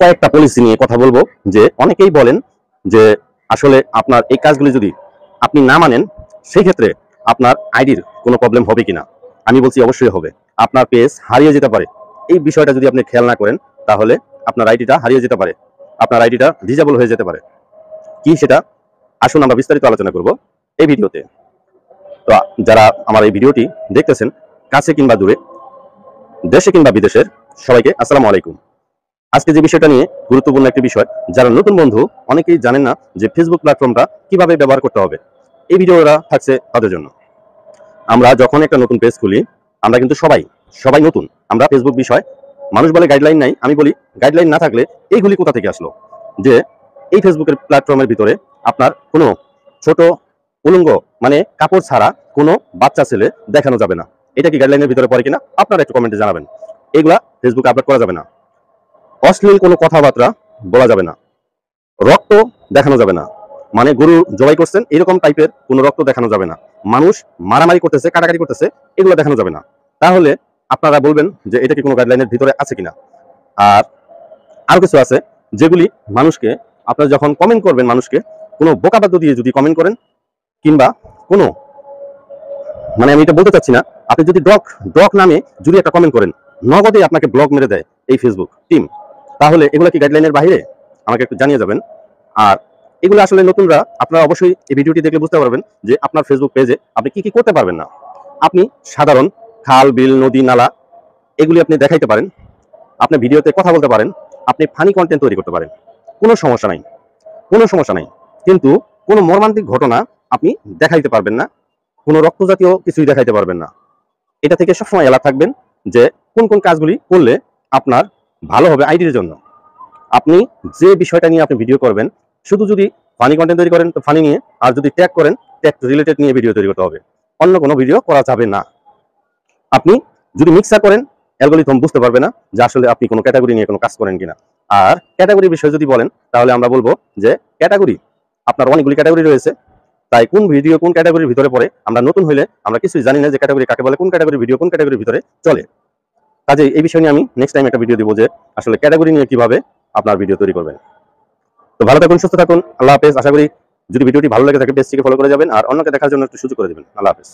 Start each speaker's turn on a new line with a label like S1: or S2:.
S1: কয়েকটা পলিসি নিয়ে কথা বলবো। যে অনেকেই বলেন যে আসলে আপনার এই কাজগুলি যদি আপনি না মানেন, সেই ক্ষেত্রে আপনার আইডির কোনো প্রবলেম হবে কিনা। আমি বলছি অবশ্যই হবে। আপনার পেজ হারিয়ে যেতে পারে। এই বিষয়টা যদি আপনি খেয়াল না করেন, তাহলে আপনার আইডিটা হারিয়ে যেতে পারে, আপনার আইডিটা ডিজেবল হয়ে যেতে পারে। কি সেটা আসুন আমরা বিস্তারিত আলোচনা করব এই ভিডিওতে। তো যারা আমার এই ভিডিওটি দেখতেছেন, কাছে কিংবা দূরে, দেশে কিংবা বিদেশের, সবাইকে আসসালামু আলাইকুম। আজকে যে বিষয়টা নিয়ে গুরুত্বপূর্ণ একটি বিষয়, যারা নতুন বন্ধু অনেকেই জানেন না যে ফেসবুক প্ল্যাটফর্মটা কিভাবে ব্যবহার করতে হবে। এই ভিডিওটা থাকছে তাদের জন্য। আমরা যখন একটা নতুন পেজ খুলি, আমরা কিন্তু সবাই নতুন। আমরা ফেসবুক বিষয়, মানুষ বলে গাইডলাইন নাই, আমি বলি গাইডলাইন না থাকলে এইগুলি কোথা থেকে আসলো? যে এই ফেসবুকের প্ল্যাটফর্মের ভিতরে আপনার কোনো ছোট উলঙ্গ মানে কাপড় ছাড়া কোনো বাচ্চা ছেলে দেখানো যাবে না। এটা কি গাইডলাইনের ভিতরে পড়ে কিনা আপনারা একটু কমেন্টে জানাবেন। এগুলা ফেসবুকে আপলোড করা যাবে না। অশ্লীল কোনো কথাবার্তা বলা যাবে না। রক্ত দেখানো যাবে না, মানে গরু জবাই করছেন এরকম টাইপের কোনো রক্ত দেখানো যাবে না। মানুষ মারামারি করতেছে, কাটাকাটি করতেছে, এগুলো দেখানো যাবে না। তাহলে আপনারা বলবেন যে এটা কি কোনো গাইডলাইনের ভিতরে আছে কিনা। আর আরো কিছু আছে যেগুলি মানুষকে, আপনারা যখন কমেন্ট করবেন, মানুষকে কোনো বোকাবাদ্য দিয়ে যদি কমেন্ট করেন, কিংবা কোনো, মানে আমি এটা বলতে চাচ্ছি না, আপনি যদি ডক নামে যদি একটা কমেন্ট করেন, নগদে আপনাকে ব্লক মেরে দেয় এই ফেসবুক টিম, তাহলে এগুলো কি গাইডলাইনের বাইরে? আমাকে একটু জানিয়ে যাবেন। আর এগুলো আসলে নতুনরা, আপনারা অবশ্যই এই ভিডিওটি দেখলে বুঝতে পারবেন যে আপনার ফেসবুক পেজে আপনি কি কি করতে পারবেন না। আপনি সাধারণ খাল, বিল, নদী, নালা এগুলি আপনি দেখাইতে পারেন, আপনি ভিডিওতে কথা বলতে পারেন, আপনি ফানি কন্টেন্ট তৈরি করতে পারেন, কোনো সমস্যা নাই। কিন্তু কোনো মর্মান্তিক ঘটনা আপনি দেখাইতে পারবেন না, কোনো রক্ত জাতীয় কিছুই দেখাইতে পারবেন না। এটা থেকে সবসময় এলার্ট থাকবেন যে কোন কোন কাজগুলি করলে আপনার ভালো হবে আইডির জন্য। আপনি যে বিষয়টা নিয়ে আপনি ভিডিও করবেন, শুধু যদি ফানি কন্টেন্ট তৈরি করেন তো ফানি নিয়ে, আর যদি ট্যাগ করেন ট্যাগ রিলেটেড নিয়ে ভিডিও তৈরি করতে হবে, অন্য কোনো ভিডিও করা যাবে না। আপনি যদি মিক্সার করেন, অ্যালগরিদম বুঝতে পারবে না যে আসলে আপনি কোনো ক্যাটাগরি নিয়ে কোনো কাজ করেন কিনা। আর ক্যাটাগরির বিষয় যদি বলেন, তাহলে আমরা বলবো যে ক্যাটাগরি আপনার অনেকগুলি ক্যাটাগরি রয়েছে। তাই কোন ভিডিও কোন ক্যাটাগরির ভিতরে পড়ে, আমরা নতুন হইলে আমরা কিছুই জানি না যে ক্যাটাগরি কাকে বলে, কোন ক্যাটাগরি ভিডিও কোন ক্যাটাগরির ভিতরে চলে। কাজে এই বিষয় নিয়ে আমি নেক্সট টাইম একটা ভিডিও দিব যে আসলে ক্যাটাগরি নিয়ে কিভাবে আপনার ভিডিও তৈরি করবেন। তো ভালো থাকুন, সুস্থ থাকুন, আল্লাহ হাফেজ। আশা করি যদি ভিডিওটি ভালো লাগে থাকে পেজটিকে ফলো করে যাবেন, আর অন্যকে দেখার জন্য একটু সুযোগ করে দেবেন। আল্লাহ হাফেজ।